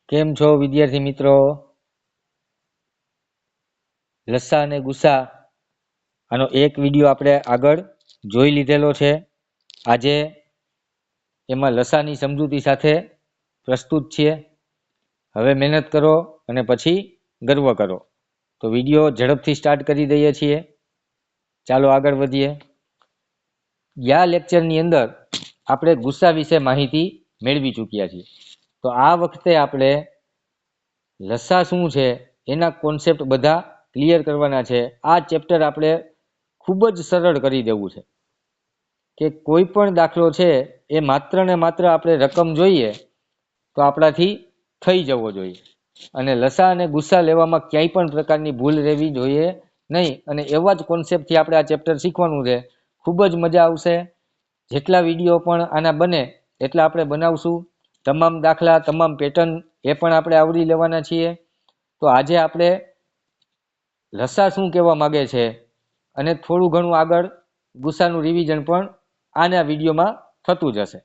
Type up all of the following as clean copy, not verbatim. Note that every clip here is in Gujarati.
કેમ છો વિદ્યાર્થી મિત્રો? લસા અને ગુસા આનો એક વિડીયો આપણે આગળ જોઈ લીધેલો છે. આજે એમાં લસાની સમજૂતી સાથે પ્રસ્તુત છીએ. હવે મહેનત કરો અને પછી ગર્વ કરો. તો વિડીયો ઝડપથી સ્ટાર્ટ કરી દઈએ છીએ. ચાલો આગળ વધીએ. આ લેક્ચરની અંદર આપણે ગુસ્સા વિશે માહિતી મેળવી ચૂક્યા છીએ. તો આ વખતે આપણે લસા શું છે એના કોન્સેપ્ટ બધા ક્લિયર કરવાના છે. આ ચેપ્ટર આપણે ખૂબ જ સરળ કરી દેવું છે કે કોઈ પણ દાખલો છે એ માત્ર ને માત્ર આપણે રકમ જોઈએ તો આપણાથી થઈ જવો જોઈએ, અને લસા અને ગુસ્સા લેવામાં ક્યાંય પણ પ્રકારની ભૂલ રહેવી જોઈએ નહીં. અને એવા જ કોન્સેપ્ટથી આપણે આ ચેપ્ટર શીખવાનું છે. ખૂબ જ મજા આવશે. જેટલા વિડીયો પણ આના બને એટલા આપણે બનાવશું. તમામ દાખલા, તમામ પેટર્ન એ પણ આપણે આવરી લેવાના છીએ. તો આજે આપણે લસા શું કહેવા માગે છે અને થોડું ઘણું આગળ ગુસ્સાનું રિવિઝન પણ આના વિડીયોમાં થતું જશે.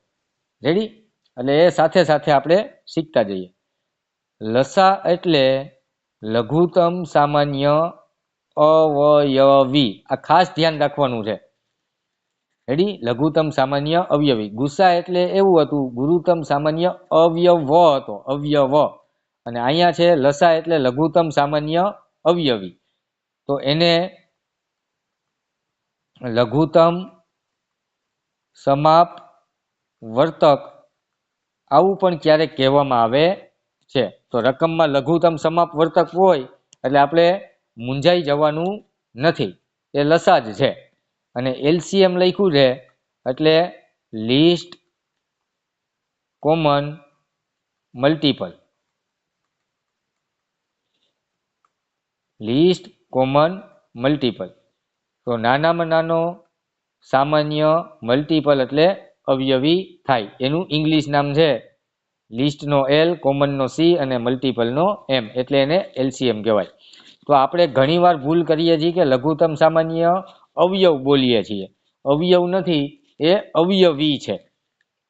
રેડી? એટલે એ સાથે સાથે આપણે શીખતા જઈએ. લસા એટલે લઘુત્તમ સામાન્ય અવયવી. આ ખાસ ધ્યાન રાખવાનું છે. રેડી? લઘુત્તમ સામાન્ય અવયવી. ગુસ્સા એટલે એવું હતું, ગુરુત્તમ સામાન્ય અવયવ હતો, અવયવ. અને અહીંયા છે લસા એટલે લઘુત્તમ સામાન્ય અવયવી. તો એને લઘુત્તમ સમાપ વર્તક આવું પણ ક્યારેક કહેવામાં આવે છે. તો રકમમાં લઘુત્તમ સમાપ વર્તક હોય એટલે આપણે મૂંઝાઈ જવાનું નથી, એ લસા જ છે. અને એલસીએમ લખ્યું છે એટલે least common multiple. Least common multiple. તો નાનામાં નાનો સામાન્ય મલ્ટીપલ એટલે અવયવી થાય. એનું ઇંગ્લિશ નામ છે લિસ્ટનો એલ, કોમનનો સી અને મલ્ટીપલનો એમ, એટલે એને એલસીએમ કહેવાય. તો આપણે ઘણીવાર ભૂલ કરીએ છીએ કે લઘુત્તમ સામાન્ય અવયવ બોલીએ છીએ. અવયવ નથી, એ અવયવી છે.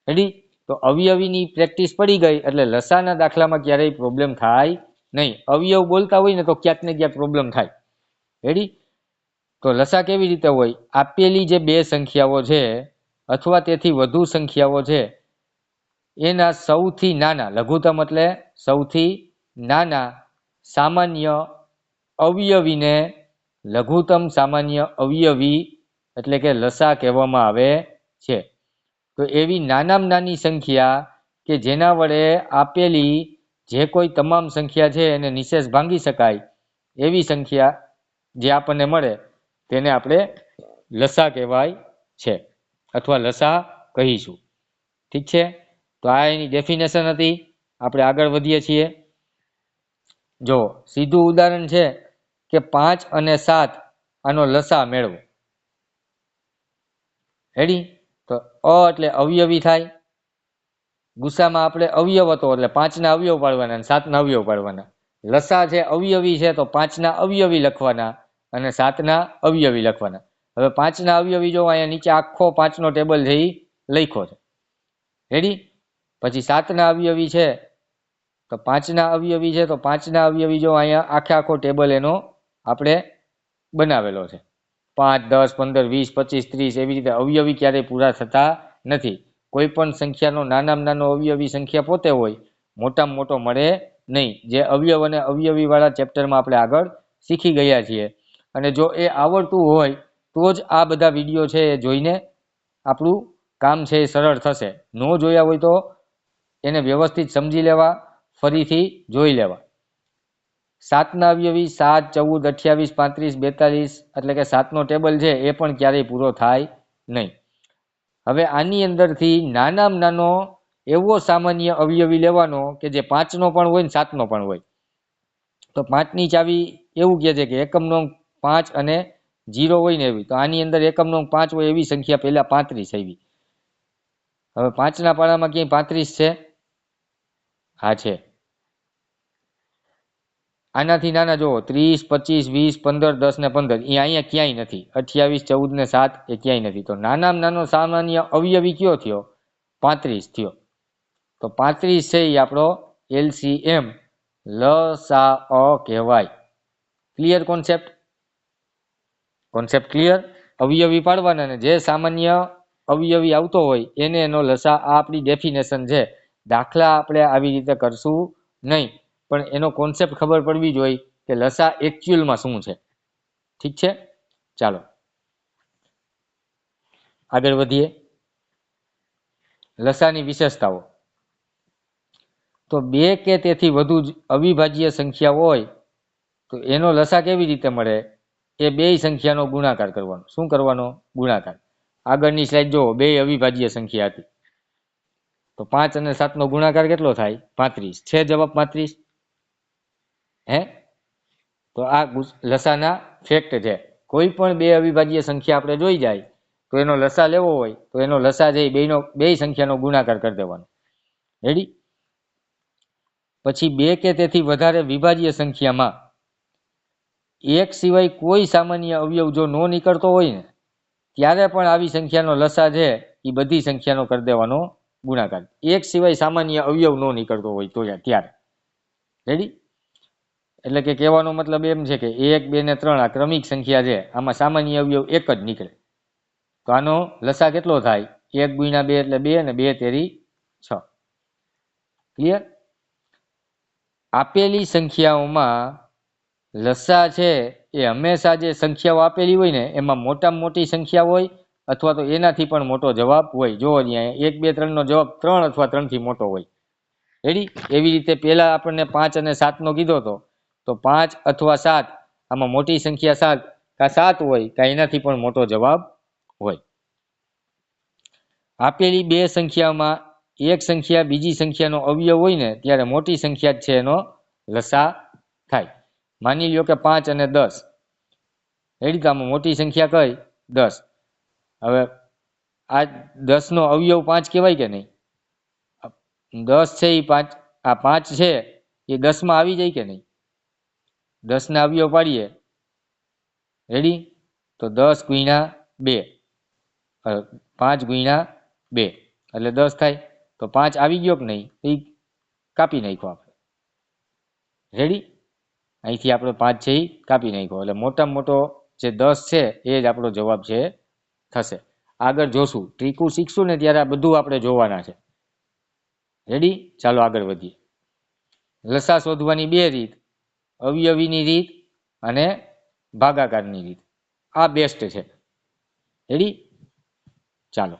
રેડી? તો અવયવીની પ્રેક્ટિસ પડી ગઈ એટલે લસાના દાખલામાં ક્યારેય પ્રોબ્લેમ થાય નહીં. અવયવ બોલતા હોય ને તો ક્યાંક ને ક્યાંક પ્રોબ્લેમ થાય. રેડી? તો લસા કેવી રીતે હોય? આપેલી જે બે સંખ્યાઓ છે અથવા તેથી વધુ સંખ્યાઓ છે એના સૌથી નાના, લઘુત્તમ એટલે સૌથી નાના સામાન્ય અવયવીને લઘુત્તમ સામાન્ય અવયવી એટલે કે લસા કહેવામાં આવે છે. તો એવી નાનામાં નાની સંખ્યા કે જેના વડે આપેલી જે કોઈ તમામ સંખ્યા છે એને નિશેષ ભાંગી શકાય એવી સંખ્યા જે આપણને મળે તેને આપણે લસા કહેવાય છે, અથવા લસા કહીશું. ઠીક છે? તો આ એની ડેફિનેશન હતી. આપણે આગળ વધીએ છીએ. જો સીધું ઉદાહરણ છે કે 5 અને 7 આનો લસા મેળવો. રેડી? તો અ એટલે અવયવી થાય. ગુસ્સામાં આપણે અવયવ હતો એટલે 5ના અવયવ પાડવાના, 7ના અવયવ પાડવાના. લસા છે અવયવી છે તો 5ના અવયવી લખવાના અને 7ના અવયવી લખવાના. હવે 5ના અવયવી જો અહીંયા નીચે આખો 5નો ટેબલ છે એ લખ્યો છે. રેડી? પછી 7ના અવયવી છે તો 5ના અવયવી છે તો 5ના અવયવી જો અહીંયા આખો ટેબલ એનો આપણે બનાવેલો છે. 5, 10, 15, 20, 25, 30 એવી રીતે અવયવી ક્યારેય પૂરા થતા નથી. કોઈ પણ સંખ્યાનો નાનામાં નાનો અવયવી સંખ્યા પોતે હોય, મોટામાં મોટો મળે નહીં. જે અવયવ અને અવયવી વાળા ચેપ્ટરમાં આપણે આગળ શીખી ગયા છીએ. અને જો એ આવડતું હોય તો જ આ બધા વિડીયો છે એ જોઈને આપણું કામ છે એ સરળ થશે. ન જોયા હોય તો એને વ્યવસ્થિત સમજી લેવા, ફરીથી જોઈ લેવા. 7ના અવયવી 7, 14, 28, 35, 42 એટલે કે 7નો ટેબલ છે એ પણ ક્યારેય પૂરો થાય નહીં. હવે આની અંદરથી નાનામાં નાનો એવો સામાન્ય અવયવી લેવાનો કે જે 5નો પણ હોય ને 7નો પણ હોય. તો 5ની ચાવી એવું કહે છે કે એકમનો અંક 5 અને 0 હોય ને એવી. તો આની અંદર એકમનો અંક 5 હોય એવી સંખ્યા પહેલા 35 આવી. હવે 5ના પાડામાં ક્યાંય 35 છે? હા છે. આનાથી નાના જુઓ 30, 25, 20, 15, 10 ને 15 એ અહીંયા ક્યાંય નથી. 28, 14 ને 7 એ ક્યાંય નથી. તો નાનામાં નાનો સામાન્ય અવયવી કયો થયો? 35 થયો. તો 35 છે એ આપણો LCM લસા કહેવાય. Clear concept clear? અવયવી પાડવાના ને જે સામાન્ય અવયવી આવતો હોય એને એનો લસા. આ આપણી ડેફિનેશન છે. દાખલા આપણે આવી રીતે કરશું નહીં, પણ એનો કોન્સેપ્ટ ખબર પડવી જોઈએ કે લસા એકચ્યુઅલમાં શું છે. ઠીક છે, ચાલો આગળ વધીએ. લસાની વિશેષતાઓ. તો બે કે તેથી વધુ અવિભાજ્ય સંખ્યા હોય તો એનો લસા કેવી રીતે મળે? એ બે સંખ્યાનો ગુણાકાર કરવાનો. શું કરવાનો? ગુણાકાર. આગળની સ્લાઇડ જુઓ, બે અવિભાજ્ય સંખ્યા હતી તો 5 અને 7 નો ગુણાકાર કેટલો થાય? 35. છે જવાબ 35? હે? તો આ લસાના ફેક્ટ છે. કોઈ પણ બે અવિભાજ્ય સંખ્યા આપણે જોઈ જાય તો એનો લસા લેવો હોય તો એનો લસા છે બે સંખ્યાનો ગુણાકાર કરી દેવાનો. રેડી? પછી બે કે તેથી વધારે વિભાજ્ય સંખ્યામાં એક સિવાય કોઈ સામાન્ય અવયવ જો નો નીકળતો હોય ને ત્યારે પણ આવી સંખ્યાનો લસા છે એ બધી સંખ્યાનો કરી દેવાનો ગુણાકાર. એક સિવાય સામાન્ય અવયવ નો નીકળતો હોય તો ત્યારે. રેડી? એટલે કે કહેવાનો મતલબ એમ છે કે 1, 2 ને 3 આ ક્રમિક સંખ્યા છે, આમાં સામાન્ય અવયવ એક જ નીકળે તો આનો લસા કેટલો થાય? 1 × 2 એટલે 2 અને 2 તેરી 6. ક્લિયર? આપેલી સંખ્યાઓમાં લસા છે એ હંમેશા જે સંખ્યાઓ આપેલી હોય ને એમાં મોટામાં મોટી સંખ્યા હોય અથવા તો એનાથી પણ મોટો જવાબ હોય. જો અહીંયા 1, 2, 3 નો જવાબ 3 અથવા 3 થી મોટો હોય. રેડી? એવી રીતે પહેલા આપણને 5 અને 7 નો કીધો હતો તો 5 અથવા 7 આમાં મોટી સંખ્યા 7 કાં 7 હોય કાં એનાથી પણ મોટો જવાબ હોય. આપેલી બે સંખ્યામાં એક સંખ્યા બીજી સંખ્યાનો અવયવ હોય ને ત્યારે મોટી સંખ્યા જ છે એનો લસા થાય. માની લ્યો કે 5 અને 10. રેડી? તો આમાં મોટી સંખ્યા કઈ? 10. હવે આ 10 નો અવયવ 5 કહેવાય કે નહીં? 10 છે એ 5, આ 5 છે એ 10 માં આવી જાય કે નહીં? 10 ના અવયવ પાડીએ. રેડી? તો 10 × 2, 5 × 2 એટલે 10 થાય. તો 5 આવી ગયો કે નહીં? એ કાપી નાખ્યો આપણે. રેડી? અહીંથી આપણે 5 છે એ કાપી નાખ્યો એટલે મોટામાં મોટો જે 10 છે એ જ આપણો જવાબ છે થશે. આગળ જોશું, ટ્રીકું શીખશું ને ત્યારે આ બધું આપણે જોવાના છે. રેડી? ચાલો આગળ વધીએ. લસા શોધવાની બે રીત, અવયવીની રીત અને ભાગાકારની રીત. આ બેસ્ટ છે. રેડી? ચાલો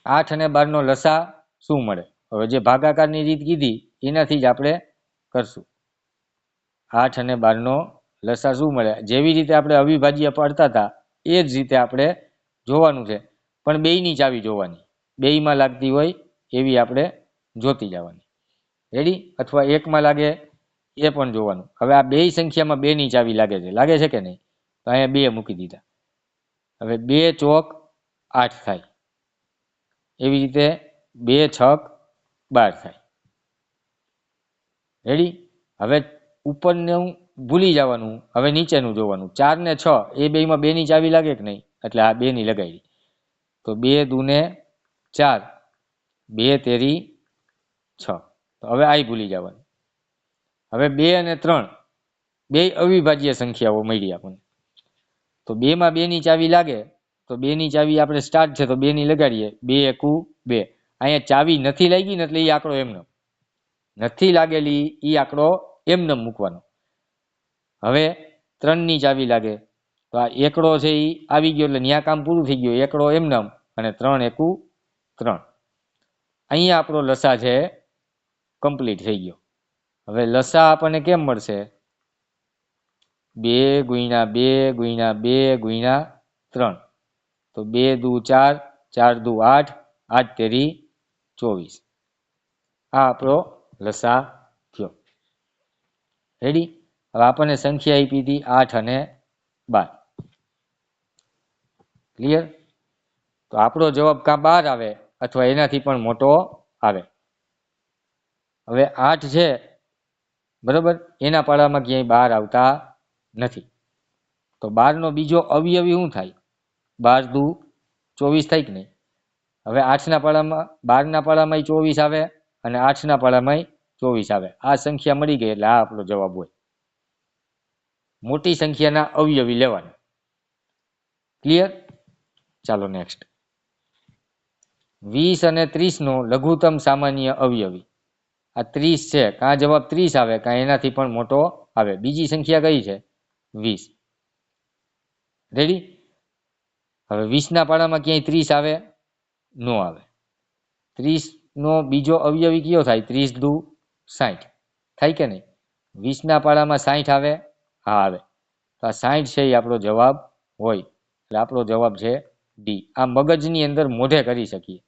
8 અને 12 નો લસા શું મળે? હવે જે ભાગાકારની રીત કીધી એનાથી જ આપણે કરશું. 8 અને 12 નો લસા શું મળે? જેવી રીતે આપણે અવિભાજ્ય પાડતા હતા એ જ રીતે આપણે જોવાનું છે, પણ બેયની ચાવી જોવાની. બેયમાં લાગતી હોય એવી આપણે જોતી જવાની. રેડી? અથવા એકમાં લાગે એ પણ જોવાનું. હવે આ બે સંખ્યામાં 2 ની ચાવી લાગે છે કે નહીં? તો અહીંયા 2 મૂકી દીધા. હવે 2 ચોક 8 થાય. એવી રીતે 2 છક 12 થાય. રેડી? હવે ઉપરનું ભૂલી જવાનું, હવે નીચેનું જોવાનું. 4 ને 6 એ બેમાં 2 ની ચાવી લાગે કે નહીં? એટલે આ 2 ની લગાવી. તો 2 દૂને 4, 2 તેરી 6. તો હવે આ ભૂલી જવાનું. હવે 2 અને 3 બે અવિભાજ્ય સંખ્યાઓ મળી આપણને. તો 2 માં 2 ની ચાવી લાગે તો 2 ની ચાવી આપણે સ્ટાર્ટ છે તો 2 ની લગાડીએ. 2 × 2. અહીંયા ચાવી નથી લાગી ને એટલે એ આંકડો એમનો નથી લાગેલી, એ આંકડો એમને મૂકવાનો. હવે 3 ની ચાવી લાગે તો આ એકડો છે એ આવી ગયો એટલે ન્યા કામ પૂરું થઈ ગયું. એકડો એમને અને 3 × 3. અહીંયા આપણો લસા છે કમ્પ્લીટ થઈ ગયો. હવે લસા આપણને કેમ મળશે? 2 × 2 × 2 × 3. તો 2 દુ 4, 4 દુ 8, 8 તેરી 24. આ આપણો લસા થયો. રેડી? હવે આપણને સંખ્યા આપી હતી 8 અને 12. ક્લિયર? તો આપણો જવાબ કાં 12 આવે અથવા એનાથી પણ મોટો આવે. હવે 8 છે બરોબર, એના પાડામાં ક્યાંય 12 આવતા નથી. તો 12 નો બીજો અવયવી શું થાય? 12 દુ 24 થાય કે નહીં? હવે 8 ના પાડામાં 12 ના પાડામાં 24 આવે અને 8ના પાડામાં 24 આવે. આ સંખ્યા મળી ગઈ એટલે આ આપણો જવાબ હોય. મોટી સંખ્યાના અવયવી લેવાના. ક્લિયર? ચાલો નેક્સ્ટ. 20 અને 30નો લઘુત્તમ સામાન્ય અવયવી. આ 30 છે, કાં જવાબ 30 આવે કાં એનાથી પણ મોટો આવે. બીજી સંખ્યા કઈ છે? 20. રેડી? હવે 20ના પાડામાં ક્યાંય 30 આવે? નો આવે. 30નો બીજો અવયવી કયો થાય? 30 દુ 60 થાય કે નહીં? 20ના પાડામાં 60 આવે? હા આવે. તો આ 60 છે એ આપણો જવાબ હોય. એટલે આપણો જવાબ છે ડી. આ મગજની અંદર મોઢે કરી શકીએ.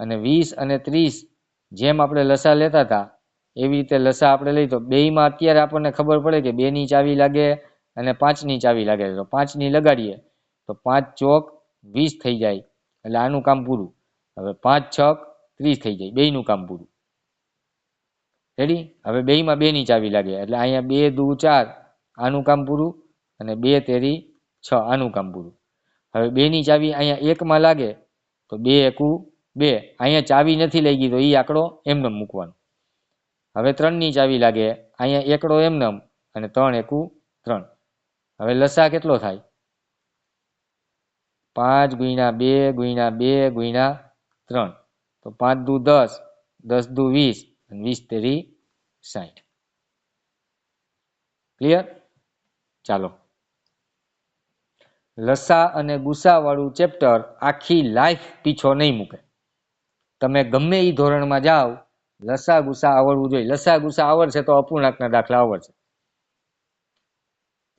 અને 20 અને 30 જેમ આપણે લસા લેતા હતા એવી રીતે લસા આપણે લઈ તો બેયમાં અત્યારે આપણને ખબર પડે કે 2ની ચાવી લાગે અને 5ની ચાવી લાગે. તો 5ની લગાડીએ તો 5 ચોક 20 થઈ જાય. એટલે આનું કામ પૂરું. હવે 5 છક 30 થઈ જાય. બેયનું કામ પૂરું. રેડી? હવે બેયમાં 2ની ચાવી લાગે એટલે અહીંયા 2 દુ 4 આનું કામ પૂરું અને 2 તેરી 6 આનું કામ પૂરું. હવે 2ની ચાવી અહીંયા 1માં લાગે તો 2 એકુ 2. અહીંયા ચાવી નથી લાગી તો એ આંકડો એમને મૂકવાનો. હવે 3ની ચાવી લાગે અહીંયા એકડો એમને અને 3 એકુ 3. હવે લસા કેટલો થાય? 5 ગુણ્યા 2 ગુણ્યા 2 ગુણ્યા 3. તો 5 દુ 10, 10 દુ 20 અને 20 તેરી 60. ક્લિયર? ચાલો. લસા અને ગુસા વાળું ચેપ્ટર આખી લાઈફ પીછો નહીં મૂકે. તમે ગમે એ ધોરણમાં જાઓ, લસા ગુસા આવડવું જોઈએ. લસા ગુસા આવડશે તો અપૂર્ણાંકના દાખલા આવડશે.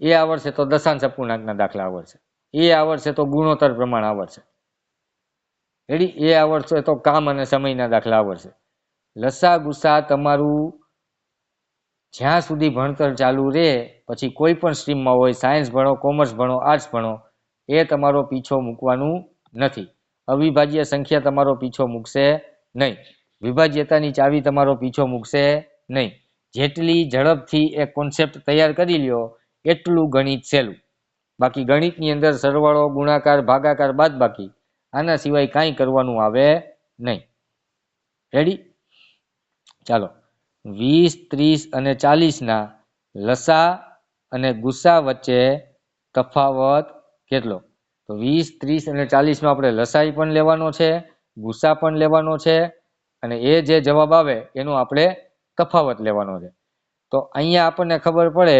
એ આવડશે તો દશાંશ અપૂર્ણાંકના દાખલા આવડશે. એ આવડશે તો ગુણોત્તર પ્રમાણ આવડશે. રેડી? એ આવડશે તો કામ અને સમયના દાખલા આવડશે. લસા ગુસા તમારું જ્યાં સુધી ભણતર ચાલુ રહે, પછી કોઈ પણ સ્ટ્રીમમાં હોય, સાયન્સ ભણો, કોમર્સ ભણો, આર્ટ્સ ભણો, એ તમારો પીછો મૂકવાનું નથી. અવિભાજ્ય સંખ્યા તમારો પીછો મૂકશે નહીં. વિભાજ્યતાની ચાવી તમારો પીછો મૂકશે નહીં. જેટલી ઝડપથી એ કોન્સેપ્ટ તૈયાર કરી લ્યો એટલું ગણિત સહેલું. બાકી ગણિતની અંદર સરવાળો, ગુણાકાર, ભાગાકાર, બાદબાકી આના સિવાય કાંઈ કરવાનું આવે નહીં. રેડી? ચાલો. 20, 30 અને 40ના લસા અને ગુસા વચ્ચે તફાવત કેટલો? તો 20, 30 અને 40નો આપણે લસાઈ પણ લેવાનો છે, ગુસા પણ લેવાનો છે અને એ જે જવાબ આવે એનો આપણે તફાવત લેવાનો છે. તો અહીંયા આપણને ખબર પડે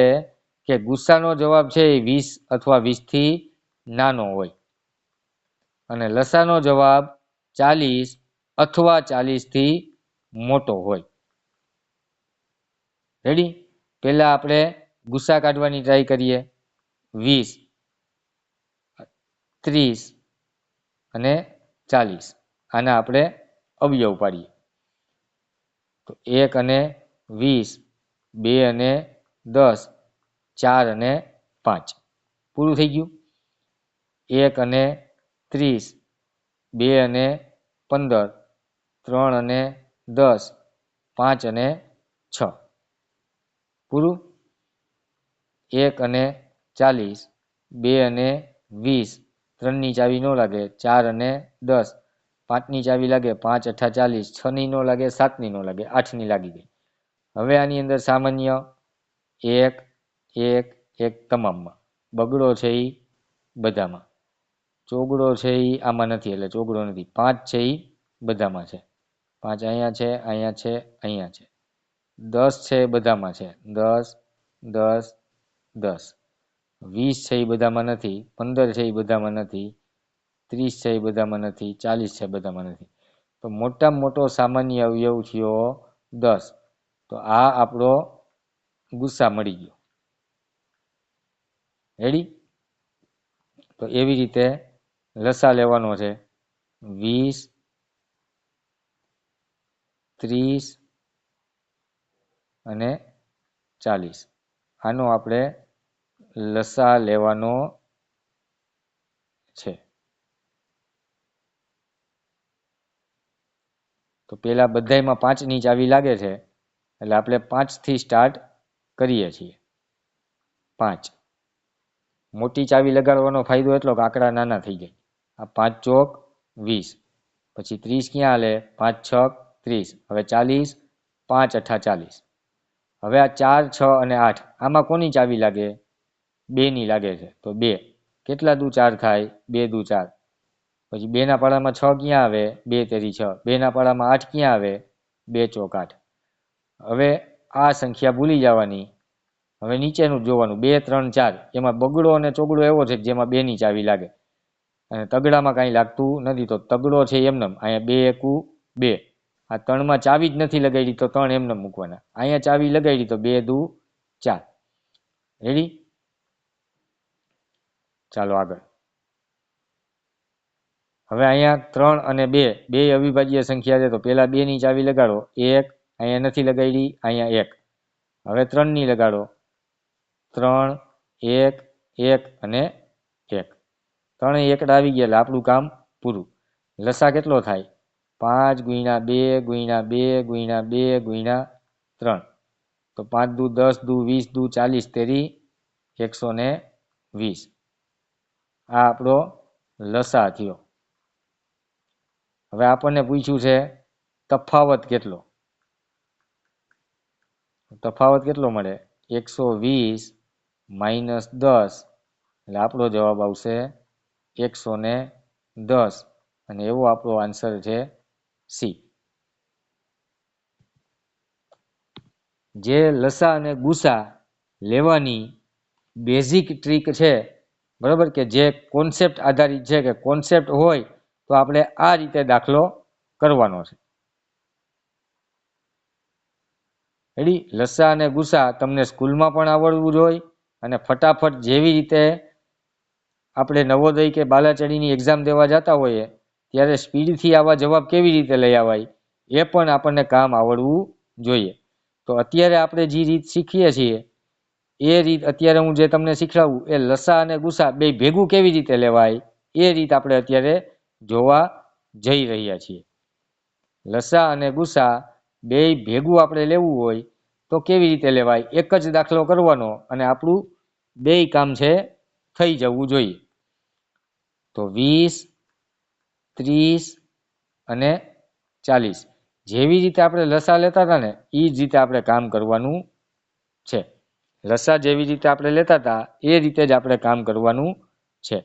કે ગુસાનો જવાબ છે એ 20 અથવા 20થી નાનો હોય અને લસાનો જવાબ 40 અથવા 40થી મોટો હોય. રેડી? પહેલા આપણે ગુસા કાઢવાની ટ્રાય કરીએ. 20, 30 અને 40 આના આપણે અવયવ પાડીએ. તો 1 અને 20, 2 અને 10, 4 અને 5. પૂરું થઈ ગયું. 1 અને 30, 2 અને 15, 3 અને 10, 5 અને 6. પૂરું. 1 અને 40, 2 અને 20, 3ની ચાવી ન લાગે, 4 અને 10, 5ની ચાવી લાગે, 5 8 40, 6ની ન લાગે, 7ની ન લાગે, 8ની લાગી ગઈ. હવે આની અંદર સામાન્ય 1, 1, 1 તમામમાં. બગડો છે એ બધામાં. ચોગડો છે એ આમાં નથી એટલે ચોગડો નથી. 5 છે એ બધામાં છે. 5 અહીંયા છે, અહીંયા છે, અહીંયા છે. 10 છે એ બધામાં છે. 10, 10, 10. 20 છે એ બધામાં નથી. 15 છે એ બધામાં નથી. 30 છે એ બધામાં નથી. 40 છે બધામાં નથી. તો મોટામાં મોટો સામાન્ય અવયવ થયો 10. તો આ આપણો ગુસ્સા મળી ગયો. રેડી? તો એવી રીતે લસા લેવાનો છે. 20, 30 અને 40. આનો આપણે લસા લેવાનો છે. તો પેલા બધાયમાં 5ની ચાવી લાગે છે એટલે આપણે 5થી સ્ટાર્ટ કરીએ છીએ. 5. મોટી ચાવી લગાડવાનો ફાયદો એટલો કે આંકડા નાના થઈ જાય. આ 5 ચોક 20. પછી 30 ક્યાં હાલે? 5 છક 30. હવે 40, 5 અઠા 40. હવે આ 4, 6 અને 8 આમાં કોની ચાવી લાગે? 2 ની લાગે છે. તો 2. કેટલા દુ 4 થાય? 2 દુ 4. પછી 2 ના પાડામાં 6 ક્યાં આવે? 2 તેરી 6. 2 ના પાડામાં 8 ક્યાં આવે? 2 ચોક 8. હવે આ સંખ્યા ભૂલી જવાની. હવે નીચેનું જોવાનું 2, 3, 4. એમાં બગડો અને ચોગડો એવો છે જેમાં 2 ની ચાવી લાગે અને તગડામાં કાંઈ લાગતું નથી. તો તગડો છે એમનેમ. અહીંયા 2 એકુ 2. આ 3માં ચાવી જ નથી લગાડી તો 3 એમનેમ મૂકવાના. અહીંયા ચાવી લગાડી તો 2 દુ 4. રેડી? ચાલો આગળ. હવે અહીંયા 3 અને 2 બે અવિભાજ્ય સંખ્યા છે. તો પેલા 2 ની ચાવી લગાડો. 1 અહીંયા નથી લગાડી, અહીંયા 1. હવે 3 ની લગાડો. 3, 1, 1 અને 1. 3 એકડા આવી ગયા એટલે આપણું કામ પૂરું. લસા કેટલો થાય? 5 ગુણ્યા 2 ગુણ્યા 2 ગુણ્યા 2 ગુણ્યા 3. તો 5 દુ 10 દુ 20 દુ 40 તેરી 120. આ આપણો લસા થયો. હવે આપણને પૂછ્યું છે તફાવત કેટલો? તફાવત કેટલો મળે? 120 માઇનસ 10 એટલે આપણો જવાબ આવશે 110 અને એવો આપણો આન્સર છે સી. જે લસા અને ગુસા લેવાની બેઝિક ટ્રીક છે, બરાબર, કે જે કોન્સેપ્ટ આધારિત છે, કે કોન્સેપ્ટ હોય તો આપણે આ રીતે દાખલો કરવાનો છે. રેડી? લસા અને ગુસા તમને સ્કૂલમાં પણ આવડવું જોઈએ અને ફટાફટ જેવી રીતે આપણે નવોદય કે બાલાચડીની એક્ઝામ દેવા જતા હોઈએ ત્યારે સ્પીડથી આવા જવાબ કેવી રીતે લઈ આવાય એ પણ આપણને કામ આવડવું જોઈએ. તો અત્યારે આપણે જે રીત શીખીએ છીએ એ રીત અત્યારે હું જે તમને શીખડાવું એ લસા અને ગુસા બે ભેગું કેવી રીતે લેવાય એ રીત આપણે અત્યારે જોવા જઈ રહ્યા છીએ. લસા અને ગુસા બે ભેગું આપણે લેવું હોય તો કેવી રીતે લેવાય? એક જ દાખલો કરવાનો અને આપણું બે કામ છે થઈ જવું જોઈએ. તો 20, 30 અને 40 જેવી રીતે આપણે લસા લેતા હતા ને એ જ રીતે આપણે કામ કરવાનું છે. લસા જેવી રીતે આપણે લેતા હતા એ રીતે જ આપણે કામ કરવાનું છે.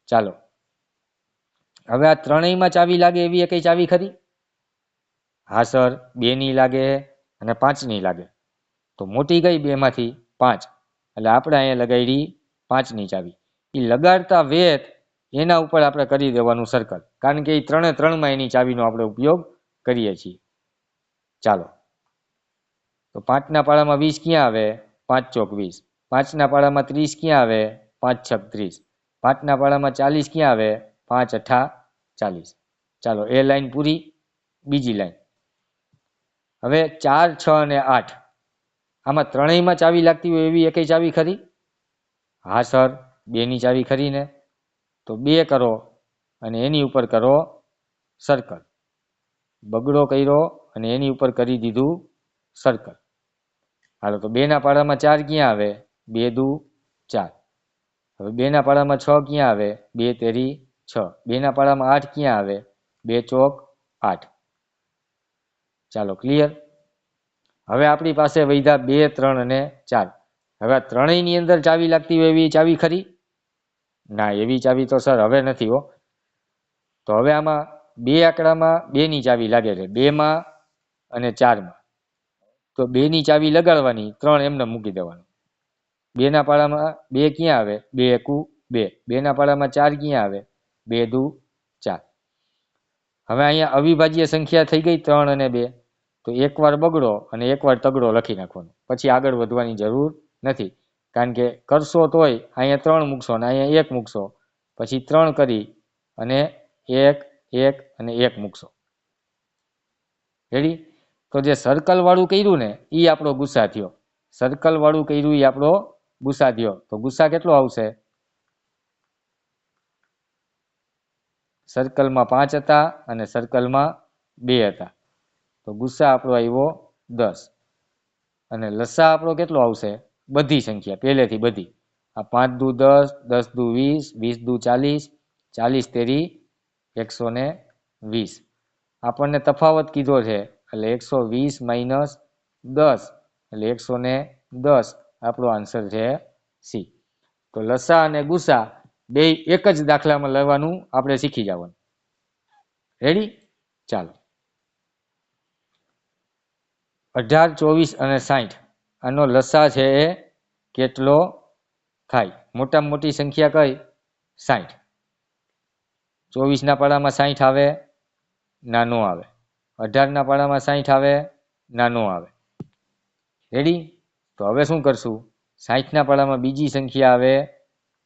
ચાલો હવે આ ત્રણેયમાં ચાવી લાગે એવી કઈ ચાવી ખરી? હા સર, 2 ની લાગે અને 5 ની લાગે. તો મોટી કઈ 2 માંથી? 5. એટલે આપણે અહીંયા લગાડી 5 ની ચાવી. એ લગાડતા વેત એના ઉપર આપણે કરી દેવાનું સર્કલ, કારણ કે એ 3માં એની ચાવીનો આપણે ઉપયોગ કરીએ છીએ. ચાલો તો 5 ના પાડામાં 20 ક્યાં આવે? 5 ચોક 20. 5 ના પાડામાં 30 ક્યાં આવે? 5 છક 30. 5 ના પાડામાં 40 ક્યાં આવે? 5 અઠા 40. ચાલો એ લાઈન પૂરી. બીજી લાઈન. હવે 4, 6 અને 8 આમાં ત્રણેયમાં ચાવી લાગતી હોય એવી એકઈ ચાવી ખરી? હા સર, 2 ની ચાવી ખરી ને. તો 2 કરો અને એની ઉપર કરો સર્કલ. બગડો કર્યો અને એની ઉપર કરી દીધું સર્કલ. હાલો તો 2 ના પાડામાં 4 ક્યાં આવે? 2 દુ 4. હવે 2 ના પાડામાં 6 ક્યાં આવે? 2 તેરી 6. 2 ના પાડામાં 8 ક્યાં આવે? 2 ચોક 8. ચાલો ક્લિયર? હવે આપણી પાસે વધ્યા 2, 3 અને 4. હવે આ ત્રણેયની અંદર ચાવી લાગતી હોય એવી ચાવી ખરી? ના, એવી ચાવી તો સર હવે નથી હો. તો હવે આમાં બે આંકડામાં 2 ની ચાવી લાગે છે, 2માં અને 4માં. તો 2 ની ચાવી લગાડવાની, 3 એમને મૂકી દેવાનું. 2 ના પાડામાં 2 ક્યાં આવે? 2 એકુ 2. 2 ના પાડામાં 4 ક્યાં આવે? 2 દુ 4. હવે અહીંયા અવિભાજ્ય સંખ્યા થઈ ગઈ 3 અને 2. તો એકવાર બગડો અને એકવાર તગડો લખી નાખવાનો. પછી આગળ વધવાની જરૂર નથી, કારણ કે કરશો તોય અહીંયા 3 મૂકશો અને અહીંયા 1 મૂકશો, પછી 3 કરી અને 1, 1 અને 1 મૂકશો. રેડી? તો જે સર્કલ વાળું કર્યું ને એ આપણો ગુસા થયો. સર્કલ વાળું કર્યું એ આપણો ગુસા થયો. તો ગુસા કેટલો આવશે? સર્કલમાં 5 હતા અને સર્કલમાં 2 હતા. તો ગુસા આપણો આવ્યો 10. અને લસા આપણો કેટલો આવશે? બધી સંખ્યા પહેલેથી બધી. આ 5 દુ 10, 10 દુ 20, 20 દુ 40, 40 તેરી 120. આપણને તફાવત કીધો છે એટલે 120 માઇનસ 10 એટલે 110 આપણો આન્સર છે સી. તો લસા અને ગુસા બે એક જ દાખલામાં લેવાનું આપણે શીખી જવાનું. રેડી? ચાલો. 18, 24 અને 60 આનો લસા છે એ કેટલો થાય? મોટામાં મોટી સંખ્યા કઈ? 60. 24ના પાડામાં 60 આવે? ના નો આવે. 18ના પાડામાં 60 આવે? ના નો આવે. રેડી? તો હવે શું કરશું? 60ના પાડામાં બીજી સંખ્યા આવે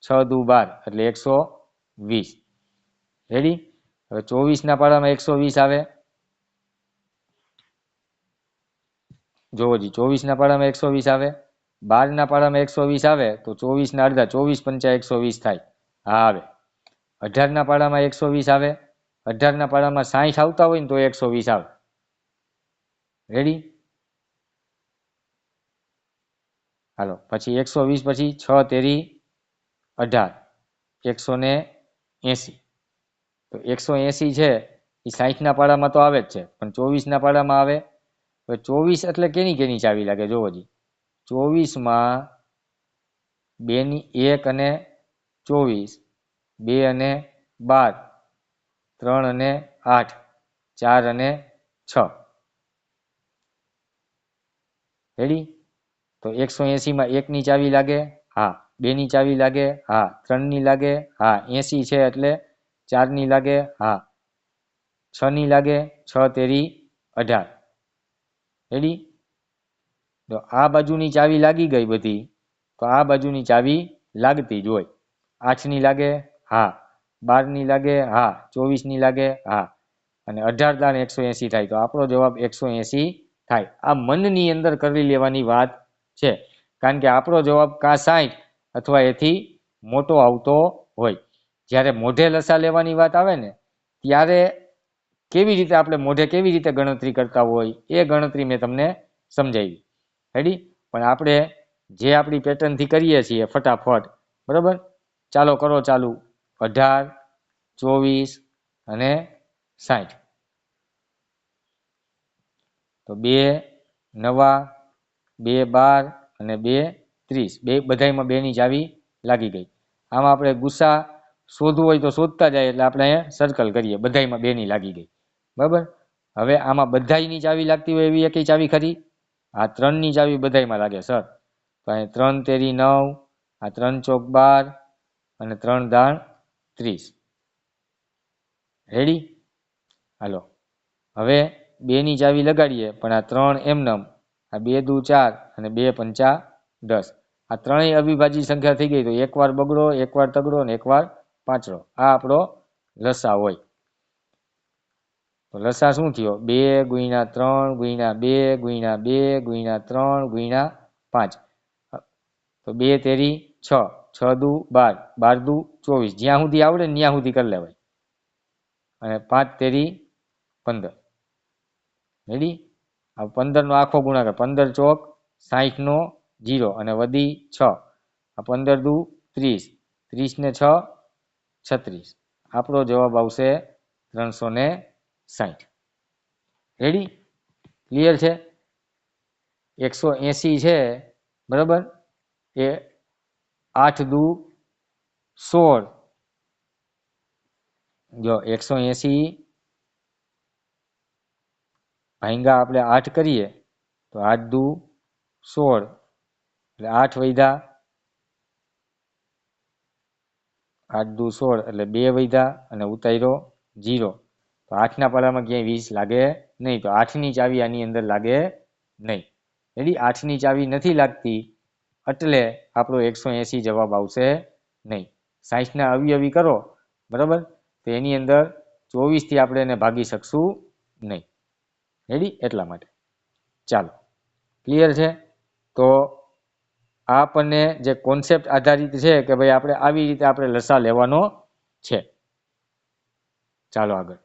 6 દુ 12 એટલે 120. રેડી? હવે 24ના પાડામાં 120 આવે. જોવો જી 24ના પાડામાં 120 આવે. 12ના પાડામાં 120 આવે તો 24ના અડધા 24 પંચા 120 થાય. હા આવે. 18ના પાડામાં 120 આવે. 18ના પાડામાં 60 આવતા હોય ને તો 120 આવે. રેડી? હાલો પછી 120 પછી 6 તેરી 18 180. તો 180 છે એ 60ના પાડામાં તો આવે જ છે પણ 24ના પાડામાં આવે. હવે 24 એટલે કેની ચાવી લાગે જોવો જી. 24માં 2 ની 1 અને 24, 2 અને 12, 3 અને 8, 4 અને 6. રેડી? તો 180માં 1 ની ચાવી લાગે? હા. 2 ની ચાવી લાગે? હા. 3 ની લાગે? હા. 80 છે એટલે 4 ની લાગે? હા. 6 ની લાગે? 6 તેરી 18. રેડી? તો આ બાજુની ચાવી લાગી ગઈ બધી તો આ બાજુની ચાવી લાગતી જ હોય. 8 ની લાગે? હા. 12 ની લાગે? હા. 24 ની લાગે? હા. અને 18 દાણ 180 થાય તો આપણો જવાબ 180 થાય. આ મનની અંદર કરી લેવાની વાત છે કારણ કે આપણો જવાબ કાં 60 અથવા એથી મોટો આવતો હોય. જ્યારે મોઢે લસા લેવાની વાત આવે ને ત્યારે કેવી રીતે આપણે મોઢે કેવી રીતે ગણતરી કરતા હોય એ ગણતરી મેં તમને સમજાવી. રેડી? પણ આપણે જે આપણી પેટર્નથી કરીએ છીએ ફટાફટ, બરાબર? ચાલો કરો ચાલુ. 18, 24 અને 60. તો 2 9, 2 12 અને 2 30. બે બધામાં 2 ની ચાવી લાગી ગઈ. આમાં આપણે ગુસા શોધવું હોય તો શોધતા જાય એટલે આપણે સર્કલ કરીએ બધામાં 2 ની લાગી ગઈ. બરાબર? હવે આમાં બધાની ચાવી લાગતી હોય એવી એકેય ચાવી ખરી? આ 3 ની ચાવી બધામાં લાગે સર. તો અહીં 3 તેરી 9, આ 3 ચોક 12 અને 3 દાણ 30. રેડી? હાલો. હવે 2 ની ચાવી લગાડીએ પણ આ 3 એમનેમ, આ 2 દુ 4 અને 2 પંચા 10. આ ત્રણેય અવિભાજ્ય સંખ્યા થઈ ગઈ તો એકવાર બગડો, એકવાર તગડો અને એકવાર પાંચડો. આ આપણો લસા હોય. તો લસા શું થયો? 2 ગુણ્યા 3 ગુણ્યા 2 ગુણ્યા 2 ગુણ્યા 3 ગુણ્યા 5. તો 2 તેરી 6, 6 દુ 12, 12 દુ 24. જ્યાં સુધી આવડે ને ત્યાં સુધી કરી લેવાય. અને 5 તેરી 15. રેડી? આ 15 નો આખો ગુણાકાર 15 ચોક 60 નો 0 અને વધી 6. આ 15 દુ 30, 30 ને 6 36. આપણો જવાબ આવશે 360. રેડી? ક્લિયર છે? 180 છે બરાબર? એ 8 દુ 16. જો 180 ભાંગા આપણે 8 કરીએ તો 8 દુ 16 એટલે 8 વૈધા 8 દુ 16 એટલે 2 વૈધા અને ઉતાર્યો 0. તો 8ના પાડામાં ક્યાંય 20 લાગે નહીં. તો 8ની ચાવી આની અંદર લાગે નહીં. રેડી? 8ની ચાવી નથી લાગતી એટલે આપણો 180 જવાબ આવશે નહીં. 60ના અવિયવી કરો બરાબર? તો એની અંદર 24 થી આપણે એને ભાગી શકશું નહીં. રેડી? એટલા માટે. ચાલો. ક્લિયર છે? તો આ આપણને જે કોન્સેપ્ટ આધારિત છે કે ભાઈ આપણે આવી રીતે આપણે લસા લેવાનો છે. ચાલો આગળ.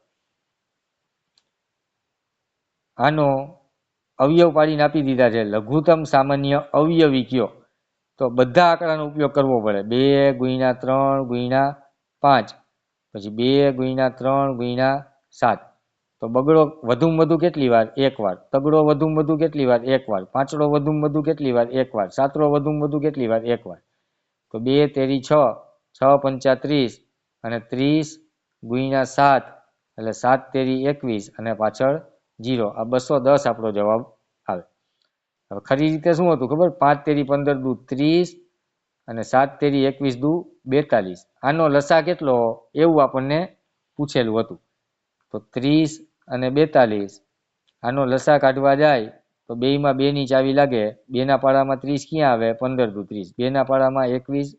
આનો અવયવ પાડીને આપી દીધા છે. લઘુત્તમ સામાન્ય અવયવી કયો? તો બધા આંકડાનો ઉપયોગ કરવો પડે. 2 ગુણ્યા 3 ગુણ્યા 5, પછી 2 ગુણ્યા 3 ગુણ્યા 7. તો બગડો વધુમાં વધુ કેટલી વાર? એક વાર. તગડો વધુમાં વધુ કેટલી વાર? એક વાર. પાંચડો વધુમાં વધુ કેટલી વાર? એક વાર. સાતડો વધુમાં વધુ કેટલી વાર? એક વાર. તો 2 તેરી 6, 6 પંચા 30 અને 30 ગુણ્યા 7 એટલે 7 તેરી 21 અને પાછળ 0. આ 210 આપણો જવાબ આવે. હવે ખરી રીતે શું હતું ખબર? 5 તેરી 15 દુ 30 અને 7 તેરી 21 દુ 42. આનો લસા કેટલો એવું આપણને પૂછેલું હતું. તો 30 અને 42 આનો લસા કાઢવા જાય તો બેયમાં 2 ની ચાવી લાગે. 2 ના પાડામાં 30 ક્યાં આવે? 15 દુ 30. 2 ના પાડામાં 21,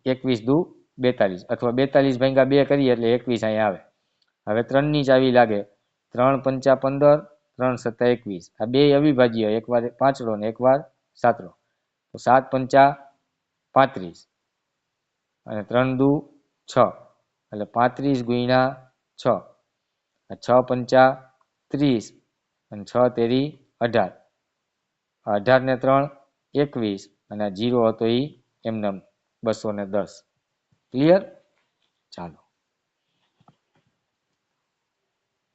21 દુ 42 અથવા 42 ભાગ્યા 2 કરીએ એટલે 21 અહીંયા આવે. હવે 3 ની ચાવી લાગે. 3 પંચા 15, 3 સત્તા 21. આ બે અવિભાજ્ય, એક વાર પાંચડો ને એક વાર સાતડો. તો 7 પંચા 35 અને 3 દુ 6 એટલે 35 ગુણ્યા 6. 6 પંચા 30 અને 6 તેરી 18. 18 ને 3 21 અને 0 હતો એ એમને 210. ક્લિયર? ચાલો.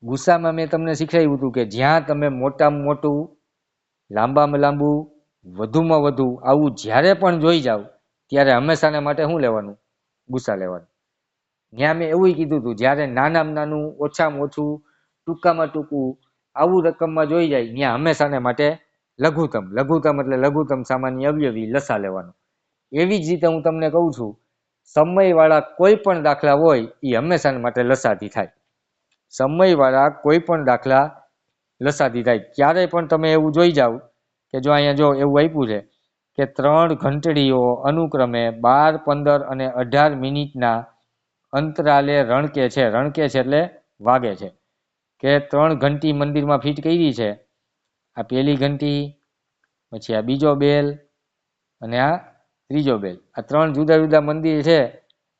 ગુસ્સામાં મેં તમને શીખવાડ્યું હતું કે જ્યાં તમે મોટામાં મોટું, લાંબામાં લાંબુ, વધુમાં વધુ આવું જ્યારે પણ જોઈ જાવ ત્યારે હંમેશાને માટે શું લેવાનું? ગુસ્સા લેવાનું. ત્યાં મેં એવું કીધું હતું જ્યારે નાનામાં નાનું, ઓછામાં ઓછું, ટૂંકામાં ટૂંકું આવું રકમમાં જોઈ જાય ત્યાં હંમેશાને માટે લઘુત્તમ. લઘુત્તમ એટલે લઘુત્તમ સામાન્ય અવયવી લસા લેવાનું. એવી જ રીતે હું તમને કહું છું, સમયવાળા કોઈ પણ દાખલા હોય એ હંમેશાને માટે લસાથી થાય. સમયવાળા કોઈ પણ દાખલા લસાથી થાય. ક્યારેય પણ તમે એવું જોઈ જાવ કે જો અહીંયા જો એવું આપ્યું છે કે 3 ઘંટડીઓ અનુક્રમે 12, 15 અને 18 મિનિટના અંતરાલે રણકે છે. રણકે છે એટલે વાગે છે. કે 3 ઘંટી મંદિરમાં ફિટ કરી છે. આ પહેલી ઘંટી, પછી આ બીજો બેલ અને આ ત્રીજો બેલ. આ 3 જુદા જુદા મંદિર છે.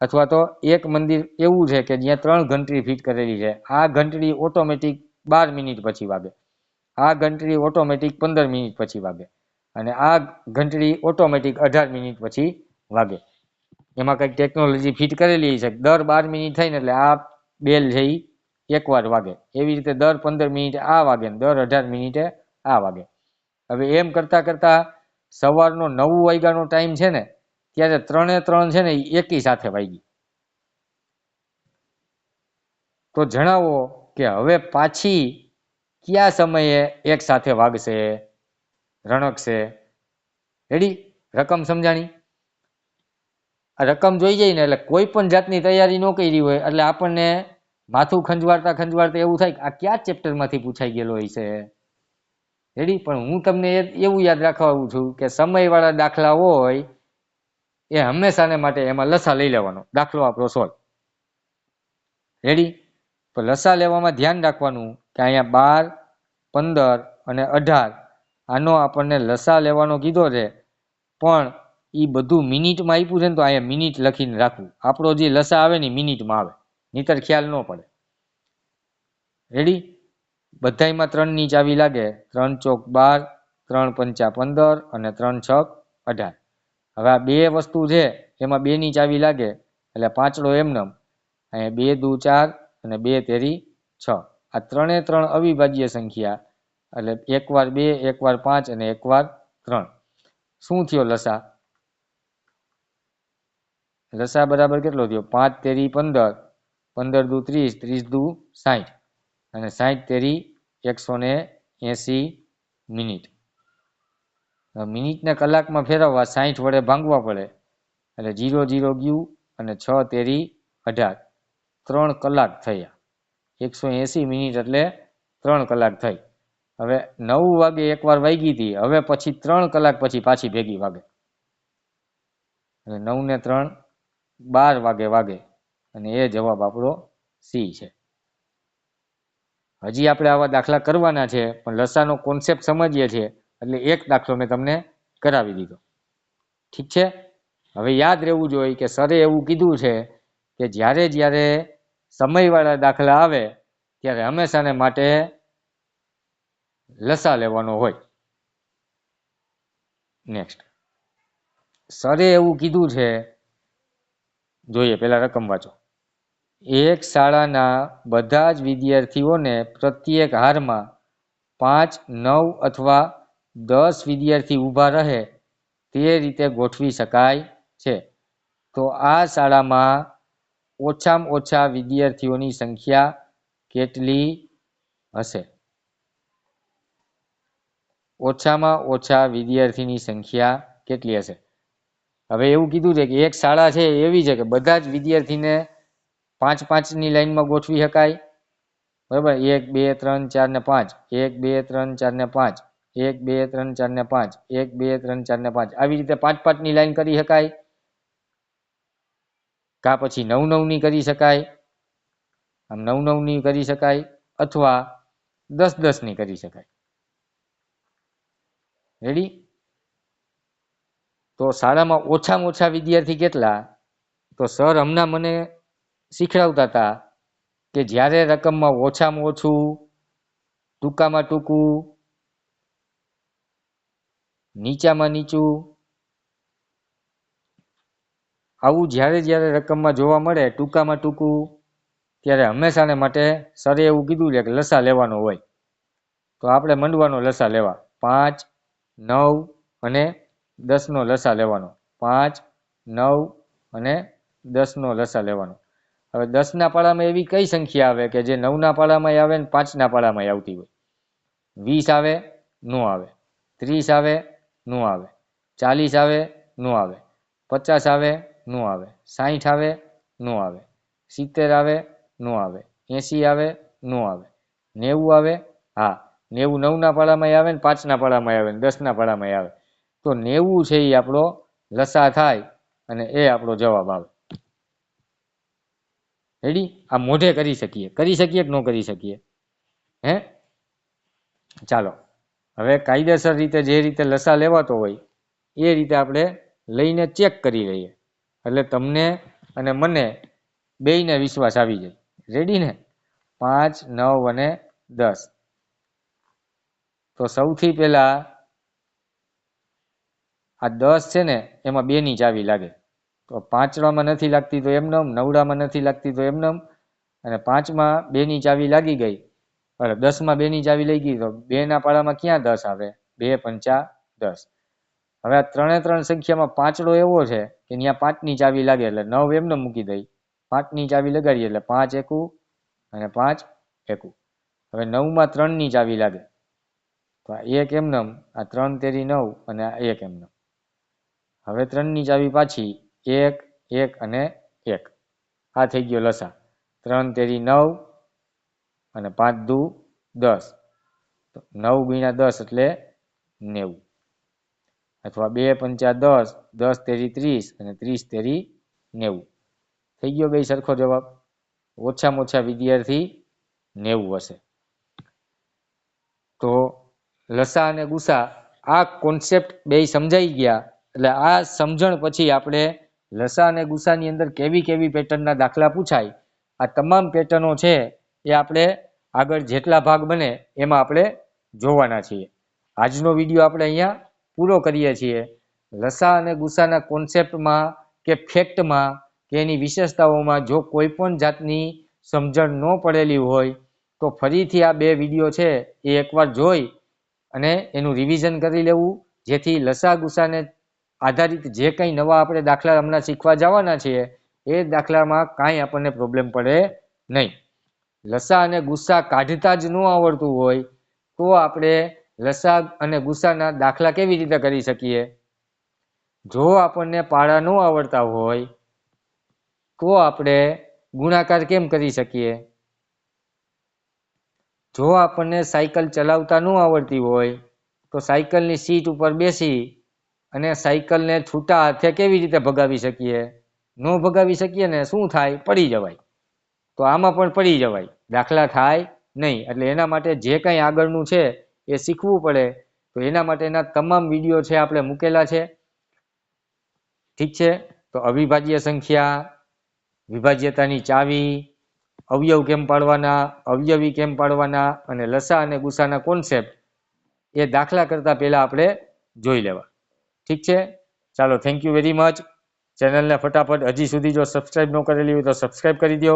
અથવા તો એક મંદિર એવું છે કે જ્યાં 3 ઘંટડી ફિટ કરેલી છે. આ ઘંટડી ઓટોમેટિક 12 મિનિટ પછી વાગે. આ ઘંટડી ઓટોમેટિક 15 મિનિટ પછી વાગે. અને આ ઘંટડી ઓટોમેટિક 18 મિનિટ પછી વાગે. એમાં કંઈક ટેકનોલોજી ફિટ કરેલી છે. દર 12 મિનિટ થાય ને એટલે આ બેલ છે એ એકવાર વાગે. એવી રીતે દર 15 મિનિટે આ વાગે ને દર 18 મિનિટે આ વાગે. હવે એમ કરતા કરતા સવારનો 9 વાગ્યાનો ટાઈમ છે ને ત્યારે 3 છે ને એ એકી સાથે વાગી. તો જણાવો કે હવે પાછી કયા સમયે એક સાથે વાગશે, રણકશે? રેડી? રકમ સમજાણી? આ રકમ જોઈ જાય ને એટલે કોઈ પણ જાતની તૈયારી ન કરી હોય એટલે આપણને માથું ખંજવાળતા ખંજવાળતા એવું થાય કે આ કયા ચેપ્ટરમાંથી પૂછાઈ ગયેલો હોય છે. રેડી? પણ હું તમને એવું યાદ રાખવાનું છું કે સમયવાળા દાખલા હોય એ હંમેશાને માટે એમાં લસા લઈ લેવાનો. દાખલો આપણો સોલ્વ. રેડી? તો લસા લેવામાં ધ્યાન રાખવાનું કે અહીંયા 12, 15 અને 18 આનો આપણને લસા લેવાનો કીધો છે, પણ એ બધું મિનિટમાં આપ્યું છે ને તો અહીંયા મિનિટ લખીને રાખવું. આપણો જે લસા આવે ને મિનિટમાં આવે, નહીતર ખ્યાલ ન પડે. રેડી? બધાયમાં 3 ની ચાવી લાગે. 3 ચોક 12, 3 પંચા 15 અને 3 છક 18. હવે આ બે વસ્તુ છે એમાં 2 ની ચાવી લાગે એટલે પાંચડો એમનેમ. અહીંયા 2 દુ 4 અને 2 તેરી 6. આ 3 અવિભાજ્ય સંખ્યા એટલે એક વાર 2, એક વાર 5 અને એક વાર 3. શું થયો લસા? લસા બરાબર કેટલો થયો? 5 તેરી 15, 15 દુ 30, 30 દુ 60 અને 60 તેરી 180 મિનિટ. મિનિટને કલાકમાં ફેરવવા 60 વડે ભાંગવા પડે એટલે 0 0 ગયું અને 6 તેરી 18. 3 કલાક થયા. 180 મિનિટ એટલે 3 કલાક થઈ. હવે 9 વાગે એકવાર વાગી હતી. હવે પછી 3 કલાક પછી પાછી ભેગી વાગે. એટલે 9 ને 3 12 વાગે વાગે અને એ જવાબ આપણો સી છે. હજી આપણે આવા દાખલા કરવાના છે પણ લસાનો કોન્સેપ્ટ સમજીએ છીએ એટલે એક દાખલો મેં તમને કરાવી દીધો. ઠીક છે? હવે યાદ રહેવું જોઈએ કે સરે એવું કીધું છે કે જ્યારે જ્યારે સમયવાળા દાખલા આવે ત્યારે હંમેશાને માટે લસા લેવાનો હોય. નેક્સ્ટ, સરે એવું કીધું છે, જોઈએ પેલા રકમ વાંચો. એક શાળાના બધા જ વિદ્યાર્થીઓને પ્રત્યેક હારમાં 5, 9 અથવા 10 વિદ્યાર્થી ઊભા રહે તે રીતે ગોઠવી શકાય છે. તો આ શાળામાં ઓછામાં ઓછા વિદ્યાર્થીઓની સંખ્યા કેટલી હશે? ઓછામાં ઓછા વિદ્યાર્થીની સંખ્યા કેટલી હશે? હવે એવું કીધું છે કે એક શાળા છે એવી છે કે બધા જ વિદ્યાર્થીને 5, 5ની લાઈનમાં ગોઠવી શકાય. બરાબર, 1, 2, 3, 4 ને 5, 1, 2, 3, 4 ને 5, 1, 2, 3, 4 ને 5, 1, 2, 3, 4 ને 5, આવી રીતે 5, 5ની લાઈન કરી શકાય, કા પછી 9, 9ની કરી શકાય, આમ 9, 9ની કરી શકાય, અથવા 10, 10ની કરી શકાય. રેડી? તો શાળામાં ઓછામાં ઓછા વિદ્યાર્થી કેટલા? તો સર હમણાં મને શીખડાવતા હતા કે જ્યારે રકમમાં ઓછામાં ઓછું, ટૂંકામાં ટૂંકું, નીચામાં નીચું, આવું જ્યારે રકમમાં જોવા મળે, ટૂંકામાં ટૂંકું, ત્યારે હંમેશાને માટે સરે એવું કીધું છે કે લસા લેવાનો હોય. તો આપણે મંડવાનો લસા લેવા. 5, 9 અને 10નો લસા લેવાનો. 5, 9 અને 10નો લસા લેવાનો. હવે 10ના પાડામાં એવી કઈ સંખ્યા આવે કે જે 9ના પાડામાં આવે ને 5ના પાડામાં આવતી હોય? 20 આવે? નો આવે. 30 આવે? નો આવે. 40 આવે? નો આવે. 50 આવે? નો આવે. 60 આવે? નો આવે. 70 આવે? નો આવે. 80 આવે? નો આવે. 90 આવે? હા. 90 9ના પાડામાં આવે ને 5ના પાડામાં આવે ને 10ના પાડામાં આવે. તો 90 છે એ આપણો લસા થાય અને એ આપણો જવાબ આવે. રેડી? આ મોઢે કરી શકીએ કે ન કરી શકીએ? હે? ચાલો હવે કાયદેસર રીતે જે રીતે લસા લેવાતો હોય એ રીતે આપણે લઈને ચેક કરી લઈએ, એટલે તમને અને મને બેયને વિશ્વાસ આવી જાય. રેડી ને? 5, 9 અને 10. તો સૌથી પહેલા આ 10 છે ને એમાં 2ની ચાવી લાગે. તો 5માં નથી લાગતી તો એમનેમ, 9માં નથી લાગતી તો એમનેમ, અને 5માં 2ની ચાવી લાગી ગઈ, એટલે 10માં 2ની ચાવી લઈ ગઈ તો 2ના પાડામાં ક્યાં 10 આવે? 2 પંચા 10. હવે આ ત્રણ સંખ્યામાં પાંચડો એવો છે કે ત્યાં 5ની ચાવી લાગે એટલે 9 એમને મૂકી દઈ, 5ની ચાવી લગાડીએ એટલે 5 એકુ અને 5 એકુ. હવે 9માં 3ની ચાવી લાગે તો આ 1 એમનેમ, આ 3 તેરી 9 અને આ 1 એમનેમ. હવે 3ની ચાવી પાછી 1, 1 અને 1. આ થઈ ગયો લસા. 3 તેરી 9 અને 5 દુ 10. 9 ગુણ્યા 10 એટલે 90. અથવા 2 પંચા 10, 10 તેરી 30 અને 30 તેરી 90. થઈ ગયો બે સરખો જવાબ. ઓછામાં ઓછા વિદ્યાર્થી 90 હશે. તો લસા અને ગુસા આ કોન્સેપ્ટ બે સમજાઈ ગયા. એટલે આ સમજણ પછી આપણે લસા અને ગુસાની અંદર કેવી કેવી પેટર્નના દાખલા પૂછાય, આ તમામ પેટર્નો છે એ આપણે આગળ જેટલા ભાગ બને એમાં આપણે જોવાના છીએ. આજનો વિડીયો આપણે અહીંયા પૂરો કરીએ છીએ. લસા અને ગુસાના કોન્સેપ્ટમાં કે ફેક્ટમાં કે એની વિશેષતાઓમાં જો કોઈ પણ જાતની સમજણ ન પડેલી હોય તો ફરીથી આ બે વિડીયો છે એ એકવાર જોઈ અને એનું રિવિઝન કરી લેવું, જેથી લસા ગુસાને આધારિત જે કંઈ નવા આપણે દાખલા હમણાં શીખવા જવાના છીએ એ દાખલામાં કાંઈ આપણને પ્રોબ્લેમ પડે નહીં. લસા અને ગુસ્સા કાઢતા જ ન આવડતું હોય તો આપણે લસા અને ગુસ્સાના દાખલા કેવી રીતે કરી શકીએ? જો આપણને પાડા ન આવડતા હોય તો આપણે ગુણાકાર કેમ કરી શકીએ? જો આપણને સાયકલ ચલાવતા ન આવડતી હોય તો સાયકલની સીટ ઉપર બેસી અને સાયકલને છૂટા હાથે કેવી રીતે ભગાવી શકીએ? ન ભગાવી શકીએ ને શું થાય? પડી જવાય. તો આમાં પણ પડી જવાય, દાખલા થાય નહીં. એટલે એના માટે જે કંઈ આગળનું છે એ શીખવું પડે. તો એના માટેના તમામ વિડીયો છે આપણે મૂકેલા છે. ઠીક છે? તો અવિભાજ્ય સંખ્યા, વિભાજ્યતાની ચાવી, અવયવ કેમ પાડવાના, અવયવી કેમ પાડવાના, અને લસા અને ગુસાના કોન્સેપ્ટ એ દાખલા કરતા પહેલા આપણે જોઈ લેવા. ઠીક છે? ચાલો, થેન્ક યુ વેરી મચ. ચેનલને ફટાફટ હજી સુધી જો સબસ્ક્રાઇબ ન કરેલી હોય તો સબસ્ક્રાઇબ કરી દો.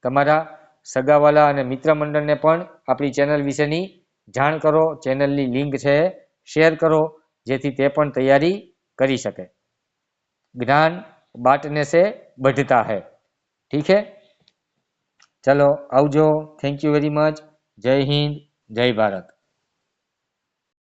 તમારા સગાવાલા અને મિત્ર મંડળને પણ આપણી ચેનલ વિશેની જાણ કરો, ચેનલની લિંક છે શેર કરો, જેથી તે પણ તૈયારી કરી શકે। ज्ञान बांटने से बढ़ता है। ठीक है, चलो आवजो। Thank you very much. जय हिंद, जय भारत।